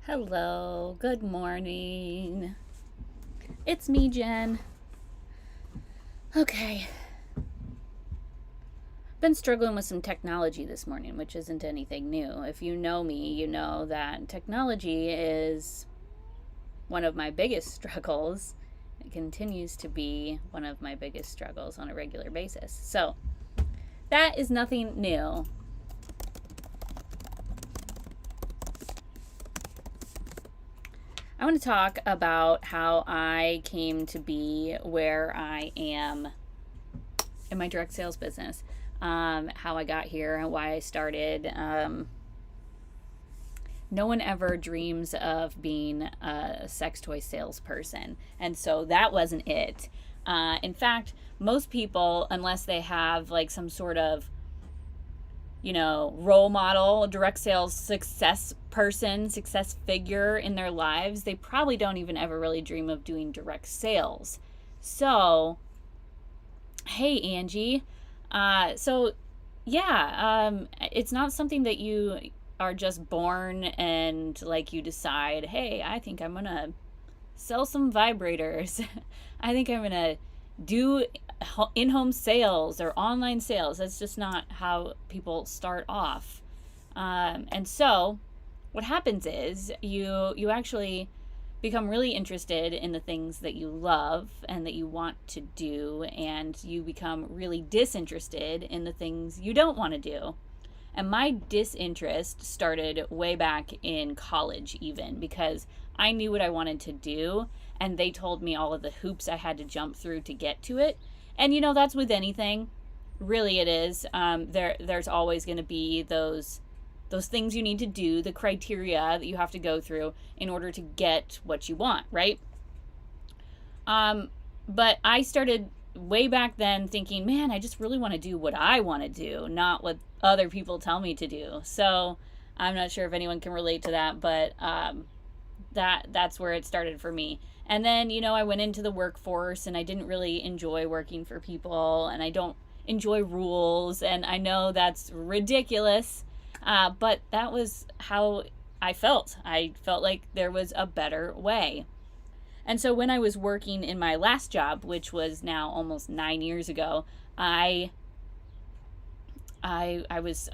Hello, good morning. It's me, Jen. Okay, been struggling with some technology this morning, which isn't anything new. If you know me, you know that technology is one of my biggest struggles. It continues to be one of my biggest struggles on a regular basis. So, that is nothing new. I want to talk about how I came to be where I am in my direct sales business, how I got here and why I started. No one ever dreams of being a sex toy salesperson, and so that wasn't it. In fact, most people, unless they have like some sort of role model, direct sales success person, success figure in their lives, they probably don't even ever really dream of doing direct sales. So, hey, Angie. So, yeah, it's not something that you are just born and like you decide, hey, I think I'm gonna sell some vibrators. I think I'm gonna do in-home sales or online sales. That's just not how people start off. And so, what happens is you actually become really interested in the things that you love and that you want to do, and you become really disinterested in the things you don't want to do. And my disinterest started way back in college, even because I knew what I wanted to do, and they told me all of the hoops I had to jump through to get to it. And that's with anything. Really, it is. There's always going to be those things you need to do, the criteria that you have to go through in order to get what you want, right? But I started way back then thinking, man, I just really want to do what I want to do, not what other people tell me to do. So I'm not sure if anyone can relate to that, but that's where it started for me. And then, I went into the workforce and I didn't really enjoy working for people, and I don't enjoy rules. And I know that's ridiculous, but that was how I felt. I felt like there was a better way. And so when I was working in my last job, which was now almost 9 years ago, I was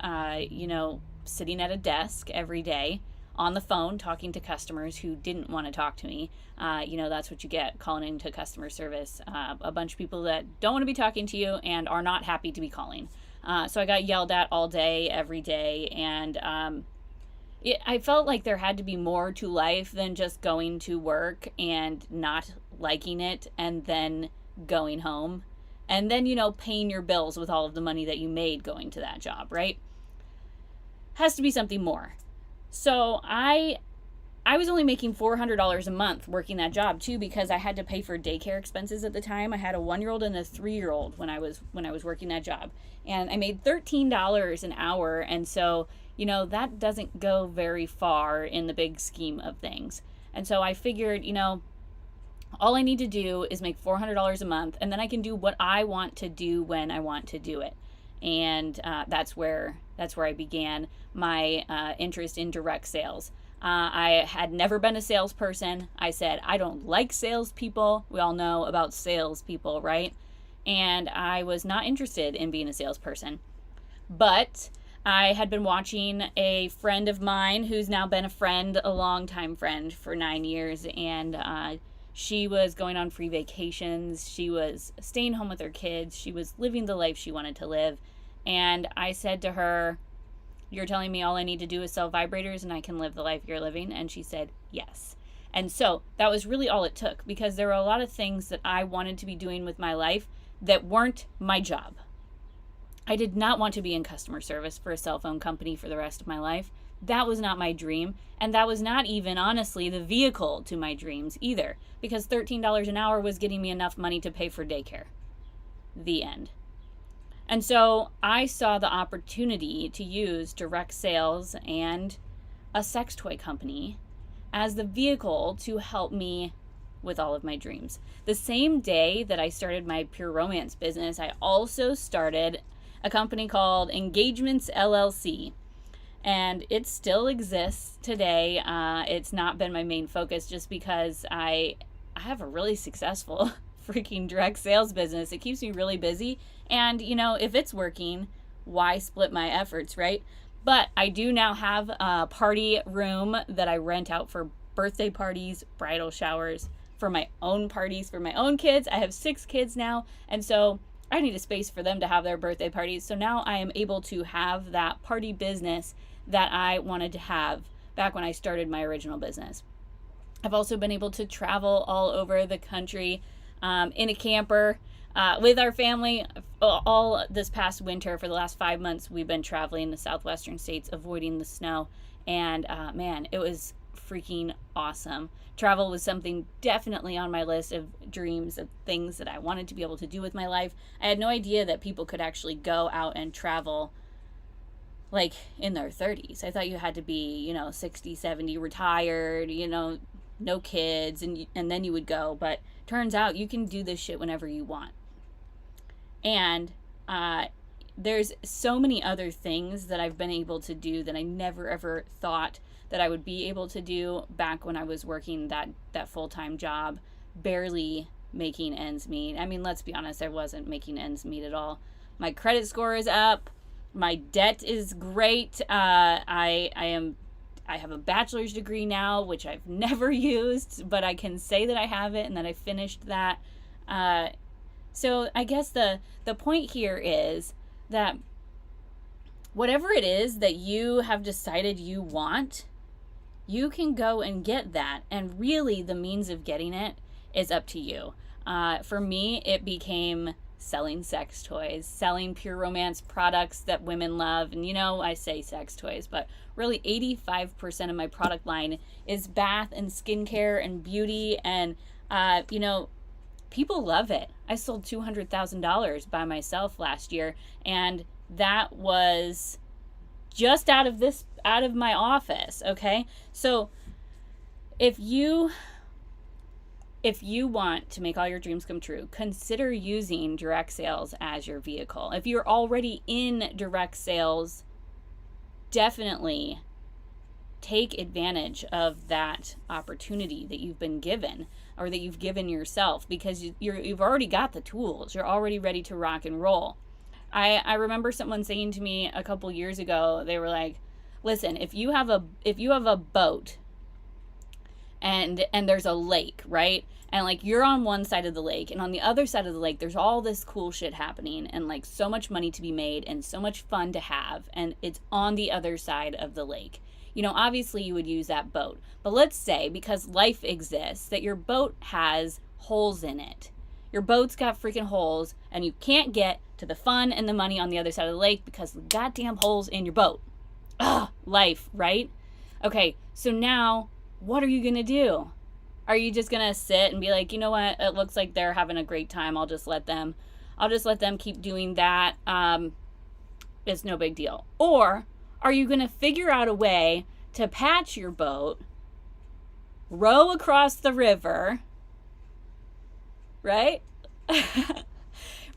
sitting at a desk every day on the phone talking to customers who didn't want to talk to me. That's what you get calling into customer service. A bunch of people that don't want to be talking to you and are not happy to be calling. So I got yelled at all day, every day, and I felt like there had to be more to life than just going to work and not liking it and then going home and then, paying your bills with all of the money that you made going to that job, right? Has to be something more. So I was only making $400 a month working that job too, because I had to pay for daycare expenses at the time. I had a 1-year-old and a 3-year-old when I was working that job, and I made $13 an hour. And so that doesn't go very far in the big scheme of things. And so I figured, all I need to do is make $400 a month, and then I can do what I want to do when I want to do it. And that's where I began my interest in direct sales. I had never been a salesperson. I said, I don't like salespeople. We all know about salespeople, right? And I was not interested in being a salesperson. But I had been watching a friend of mine who's now been a friend, a longtime friend for 9 years, and she was going on free vacations. She was staying home with her kids. She was living the life she wanted to live. And I said to her, you're telling me all I need to do is sell vibrators and I can live the life you're living? And she said, yes. And so that was really all it took, because there were a lot of things that I wanted to be doing with my life that weren't my job. I did not want to be in customer service for a cell phone company for the rest of my life. That was not my dream. And that was not even, honestly, the vehicle to my dreams either, because $13 an hour was getting me enough money to pay for daycare. The end. And so I saw the opportunity to use direct sales and a sex toy company as the vehicle to help me with all of my dreams. The same day that I started my pure romance business, I also started a company called Engagements LLC. And it still exists today. It's not been my main focus just because I have a really successful freaking direct sales business. It keeps me really busy. And, if it's working, why split my efforts, right? But I do now have a party room that I rent out for birthday parties, bridal showers, for my own parties, for my own kids. I have 6 kids now. And so I need a space for them to have their birthday parties. So now I am able to have that party business that I wanted to have back when I started my original business. I've also been able to travel all over the country in a camper with our family. All this past winter, for the last 5 months, we've been traveling the southwestern states, avoiding the snow. And man, it was freaking awesome. Travel was something definitely on my list of dreams, of things that I wanted to be able to do with my life. I had no idea that people could actually go out and travel like in their 30s. I thought you had to be, 60, 70, retired, no kids, and then you would go. But turns out you can do this shit whenever you want. And there's so many other things that I've been able to do that I never ever thought that I would be able to do back when I was working that full-time job, barely making ends meet. I mean, let's be honest, I wasn't making ends meet at all. My credit score is up. My debt is great. I have a bachelor's degree now, which I've never used, but I can say that I have it and that I finished that. So I guess the point here is that whatever it is that you have decided you want, you can go and get that. And really the means of getting it is up to you. For me, it became selling sex toys, selling pure romance products that women love. And I say sex toys, but really 85% of my product line is bath and skincare and beauty. And, people love it. I sold $200,000 by myself last year, and that was just out of my office. Okay. So if you want to make all your dreams come true, consider using direct sales as your vehicle. If you're already in direct sales, definitely take advantage of that opportunity that you've been given, or that you've given yourself, because you've already got the tools. You're already ready to rock and roll. I remember someone saying to me a couple years ago, they were like, listen, if you have a boat and there's a lake, right? And like you're on one side of the lake, and on the other side of the lake, there's all this cool shit happening, and like so much money to be made and so much fun to have. And it's on the other side of the lake. Obviously you would use that boat. But let's say, because life exists, that your boat has holes in it. Your boat's got freaking holes, and you can't get to the fun and the money on the other side of the lake because of the goddamn holes in your boat. Ugh, life, right? Okay, so now what are you going to do? Are you just going to sit and be like, you know what? It looks like they're having a great time. I'll just let them keep doing that. It's no big deal. Or are you going to figure out a way to patch your boat, row across the river, right?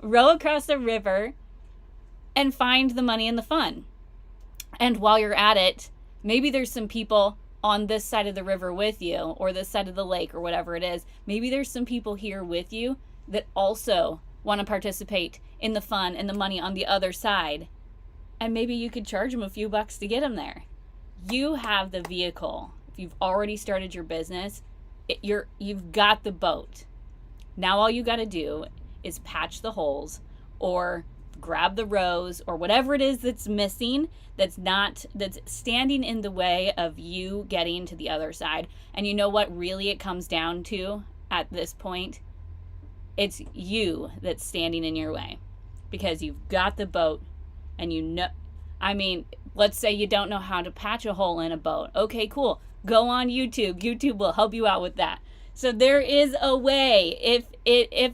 Row across the river and find the money and the fun. And while you're at it, maybe there's some people on this side of the river with you, or this side of the lake, or whatever it is. Maybe there's some people here with you that also want to participate in the fun and the money on the other side. And maybe you could charge them a few bucks to get them there. You have the vehicle. If you've already started your business, you've got the boat. Now all you got to do is patch the holes, or grab the rows, or whatever it is that's missing, that's standing in the way of you getting to the other side. And you know what really it comes down to at this point? It's you that's standing in your way, because you've got the boat. And let's say you don't know how to patch a hole in a boat. Okay, cool. Go on YouTube. YouTube will help you out with that. So there is a way. If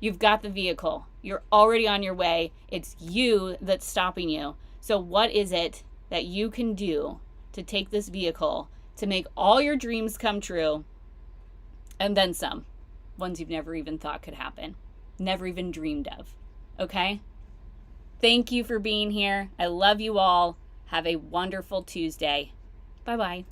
you've got the vehicle, you're already on your way. It's you that's stopping you. So what is it that you can do to take this vehicle to make all your dreams come true, and then some, ones you've never even thought could happen, never even dreamed of? Okay? Thank you for being here. I love you all. Have a wonderful Tuesday. Bye bye.